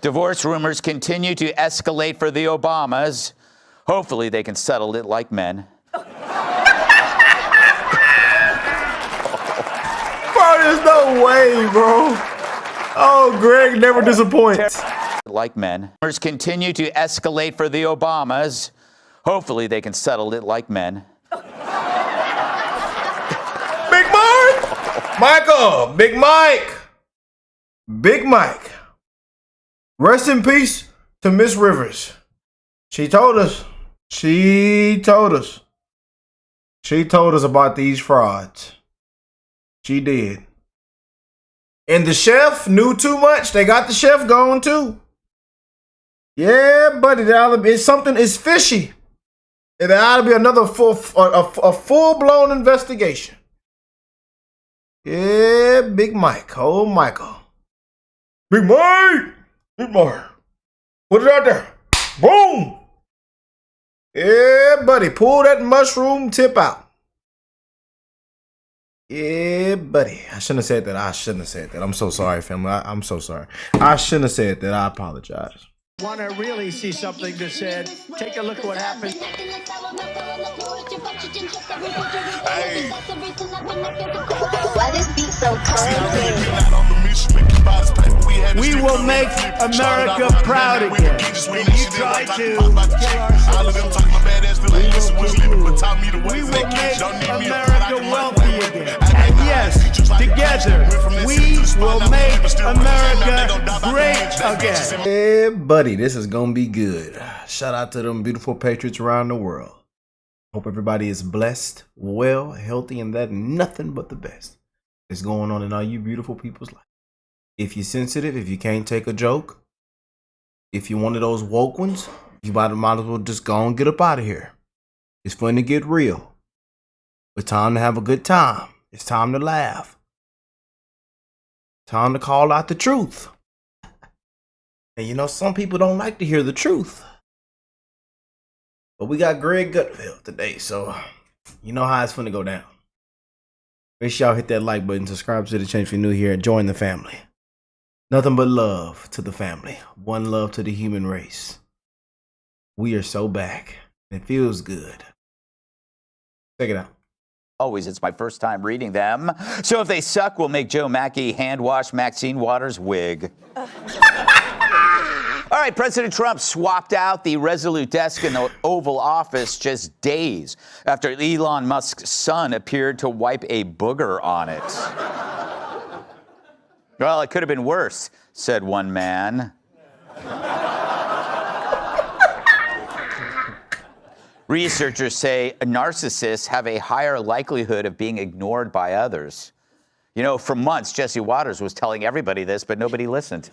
Divorce rumors continue to escalate for the Obamas. Hopefully they can settle it like men. Bro, there's no way, bro. Oh, Greg never disappoints. Like men. Rumors continue to escalate for the Obamas. Hopefully they can settle it like men. Big Mike! Michael! Big Mike! Big Mike. Rest in peace to Miss Rivers. She told us. She told us about these frauds. She did. And the chef knew too much. They got the chef going too. Yeah, buddy, it's something is fishy. It ought to be another full-blown investigation. Yeah, Big Mike. Oh, Michael. Big Mike! Big Mike. Put it out there. Boom! Yeah, buddy. Pull that mushroom tip out. Yeah, buddy. I shouldn't have said that. I'm so sorry, family. I'm so sorry. I shouldn't have said that. I apologize. Want to really see something that said, take a look at what happened. Hey. Why this beat so cold? We will make America proud again. When you try to kill our we will make America wealthy again. And yes, together, we will make America great again. Yeah, buddy, this is gonna be good. Shout out to them beautiful patriots around the world. Hope everybody is blessed, well, healthy, and that nothing but the best is going on in all you beautiful people's life. If you're sensitive, if you can't take a joke, if you're one of those woke ones, you might as well just go and get up out of here. It's fun to get real. It's time to have a good time. It's time to laugh. Time to call out the truth. And you know, some people don't like to hear the truth. But we got Greg Gutfeld today, so you know how it's finna go down. Make sure y'all hit that like button, subscribe to the channel if you're new here, and join the family. Nothing but love to the family. One love to the human race. We are so back. It feels good. Check it out. Always, it's my first time reading them. So if they suck, we'll make Joe Mackey hand wash Maxine Waters' wig. All right, President Trump swapped out the Resolute desk in the Oval Office just days after Elon Musk's son appeared to wipe a booger on it. Well, it could have been worse, said one man. Researchers say narcissists have a higher likelihood of being ignored by others. You know, for months, Jesse Waters was telling everybody this, but nobody listened.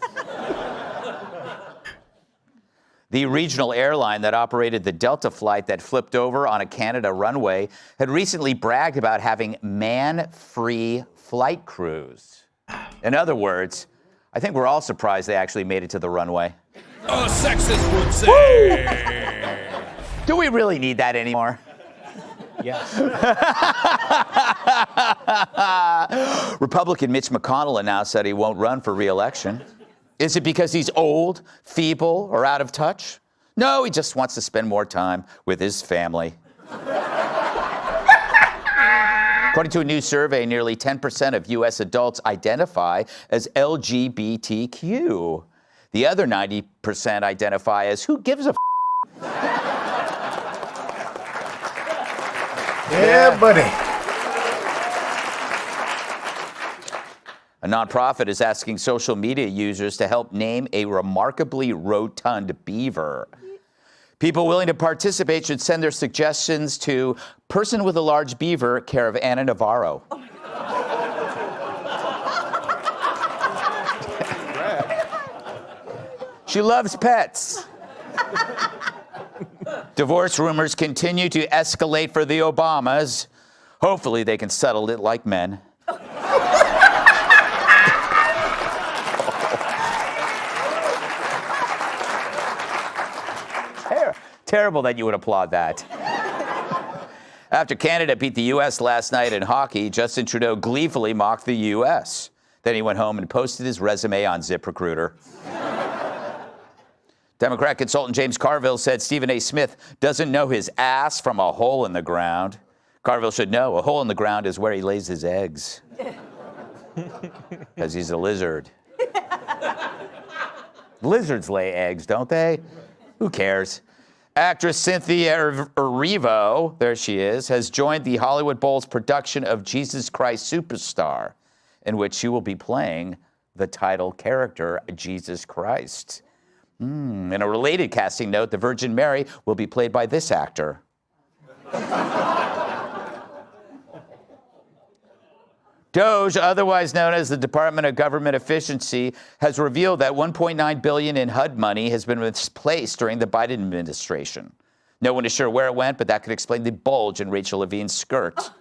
The regional airline that operated the Delta flight that flipped over on a Canada runway had recently bragged about having man-free flight crews. In other words, I think we're all surprised they actually made it to the runway. A sexist would say. Do we really need that anymore? Yes. Republican Mitch McConnell announced that he won't run for re-election. Is it because he's old, feeble, or out of touch? No, he just wants to spend more time with his family. According to a new survey, nearly 10% of U.S. adults identify as LGBTQ. The other 90% identify as who gives a Yeah, buddy. A nonprofit is asking social media users to help name a remarkably rotund beaver. People willing to participate should send their suggestions to Person with a Large Beaver, care of Anna Navarro. Oh my God. She loves pets. Divorce rumors continue to escalate for the Obamas. Hopefully they can settle it like men. Terrible that you would applaud that. After Canada beat the U.S. last night in hockey, Justin Trudeau gleefully mocked the U.S. Then he went home and posted his resume on ZipRecruiter. Democrat consultant James Carville said Stephen A. Smith doesn't know his ass from a hole in the ground. Carville should know a hole in the ground is where he lays his eggs. Because he's a lizard. Lizards lay eggs, don't they? Who cares? Actress Cynthia Erivo, there she is, has joined the Hollywood Bowl's production of Jesus Christ Superstar, in which she will be playing the title character, Jesus Christ. In a related casting note, the Virgin Mary will be played by this actor. DOGE, otherwise known as the Department of Government Efficiency, has revealed that $1.9 billion in HUD money has been misplaced during the Biden administration. No one is sure where it went, but that could explain the bulge in Rachel Levine's skirt.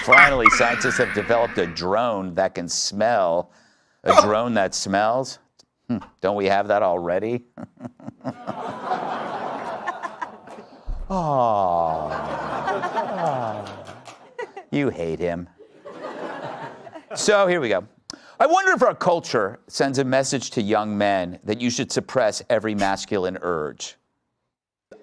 Finally, scientists have developed a drone that can smell. A drone that smells? Don't we have that already? Oh, you hate him. So here we go. I wonder if our culture sends a message to young men that you should suppress every masculine urge.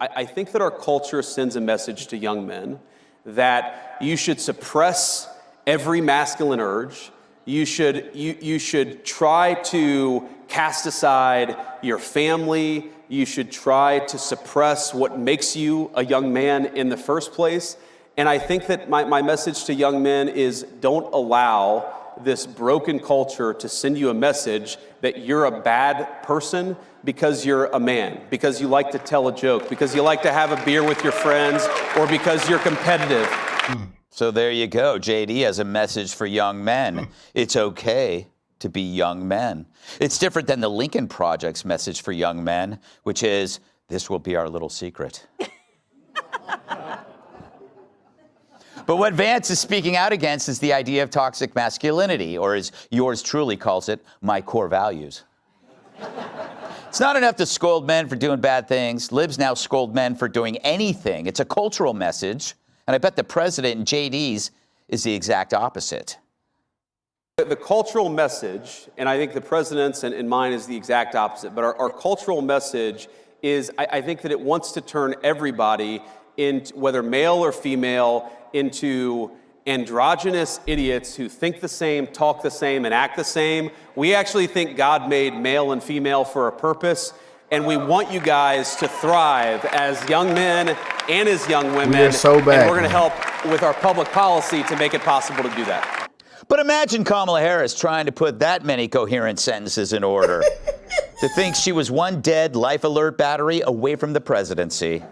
I think that our culture sends a message to young men that you should suppress every masculine urge. You should try to cast aside your family. You should try to suppress what makes you a young man in the first place. And I think that my message to young men is don't allow this broken culture to send you a message that you're a bad person because you're a man, because you like to tell a joke, because you like to have a beer with your friends, or because you're competitive. So there you go. JD has a message for young men. It's okay to be young men. It's different than the Lincoln Project's message for young men, which is, this will be our little secret. But what Vance is speaking out against is the idea of toxic masculinity, or as yours truly calls it, my core values. It's not enough to scold men for doing bad things. Libs now scold men for doing anything. It's a cultural message, and I bet the president in JD's is the exact opposite. The cultural message, and I think the president's and mine is the exact opposite, but our cultural message is, I think that it wants to turn everybody, whether male or female, into androgynous idiots who think the same, talk the same, and act the same. We actually think God made male and female for a purpose, and we want you guys to thrive as young men and as young women. We are so bad. And we're going to help with our public policy to make it possible to do that. But imagine Kamala Harris trying to put that many coherent sentences in order. To think she was one dead life alert battery away from the presidency.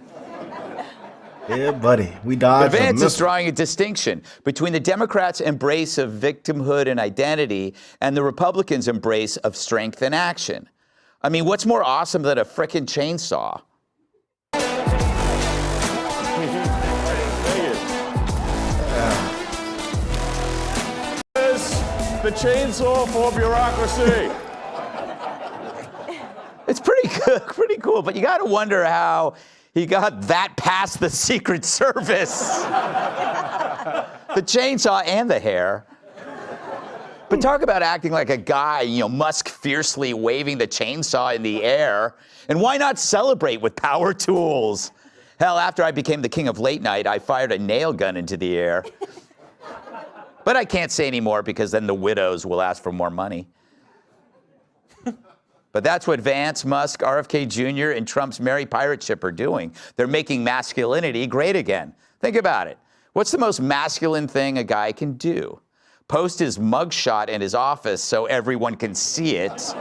Yeah, buddy. We dodged But a Vance is missile. drawing a distinction between the Democrats' embrace of victimhood and identity and the Republicans' embrace of strength and action. I mean, what's more awesome than a frickin' chainsaw? The chainsaw for bureaucracy. It's pretty good, pretty cool, but you got to wonder how he got that past the Secret Service. The chainsaw and the hair. But talk about acting like a guy, Musk fiercely waving the chainsaw in the air. And why not celebrate with power tools? Hell, after I became the king of late night, I fired a nail gun into the air. But I can't say anymore because then the widows will ask for more money. But that's what Vance, Musk, RFK Jr., and Trump's Merry Pirate Ship are doing. They're making masculinity great again. Think about it. What's the most masculine thing a guy can do? Post his mugshot in his office so everyone can see it.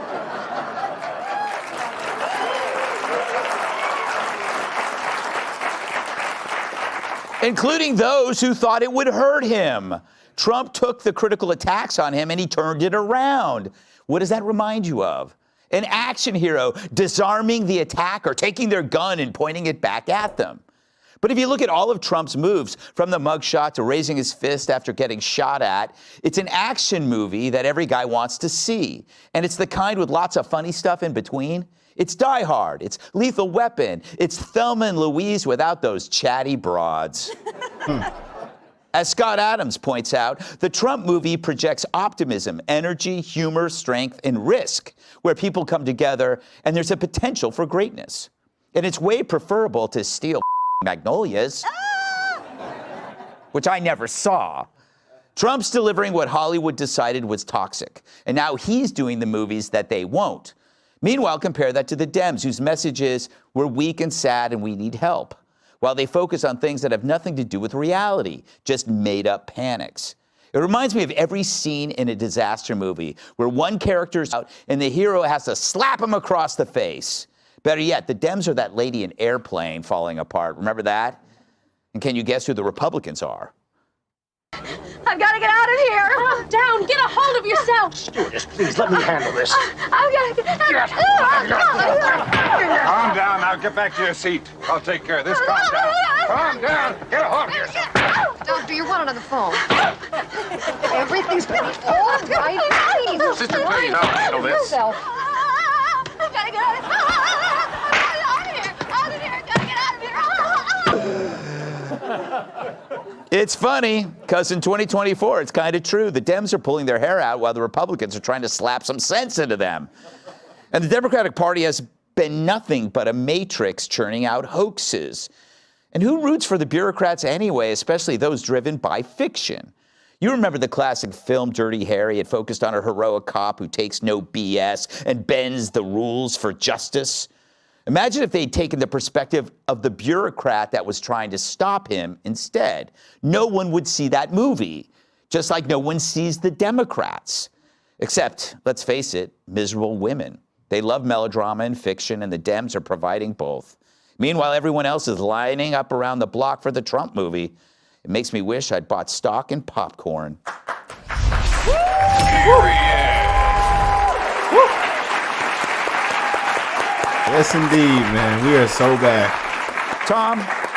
Including those who thought it would hurt him. Trump took the critical attacks on him and he turned it around. What does that remind you of? An action hero disarming the attacker, taking their gun and pointing it back at them. But if you look at all of Trump's moves, from the mugshot to raising his fist after getting shot at, it's an action movie that every guy wants to see. And it's the kind with lots of funny stuff in between. It's Die Hard, it's Lethal Weapon, it's Thelma and Louise without those chatty broads. As Scott Adams points out, the Trump movie projects optimism, energy, humor, strength, and risk, where people come together and there's a potential for greatness. And it's way preferable to steal magnolias, which I never saw. Trump's delivering what Hollywood decided was toxic, and now he's doing the movies that they won't. Meanwhile, compare that to the Dems, whose message is, we're weak and sad and we need help, while they focus on things that have nothing to do with reality, just made-up panics. It reminds me of every scene in a disaster movie where one character's out and the hero has to slap him across the face. Better yet, the Dems are that lady in Airplane falling apart. Remember that? And can you guess who the Republicans are? I've got to get out of here. Calm down. Get a hold of yourself. Stewardess, please let me handle this. I've got to get Calm down. Now get back to your seat. I'll take care of this. Calm down. Calm down. Get a hold of yourself. Doctor, you're one on the phone. Everything's going to be all right. Please. Sister, please, I'll handle this. I've got to get out of here. Out of here. Got to get out of here. It's funny, because in 2024, it's kind of true. The Dems are pulling their hair out while the Republicans are trying to slap some sense into them. And the Democratic Party has been nothing but a matrix churning out hoaxes. And who roots for the bureaucrats anyway, especially those driven by fiction? You remember the classic film Dirty Harry? It focused on a heroic cop who takes no BS and bends the rules for justice. Imagine if they'd taken the perspective of the bureaucrat that was trying to stop him instead. No one would see that movie, just like no one sees the Democrats. Except, let's face it, miserable women. They love melodrama and fiction, and the Dems are providing both. Meanwhile, everyone else is lining up around the block for the Trump movie. It makes me wish I'd bought stock in popcorn. Yes, indeed, man. We are so back. Tom,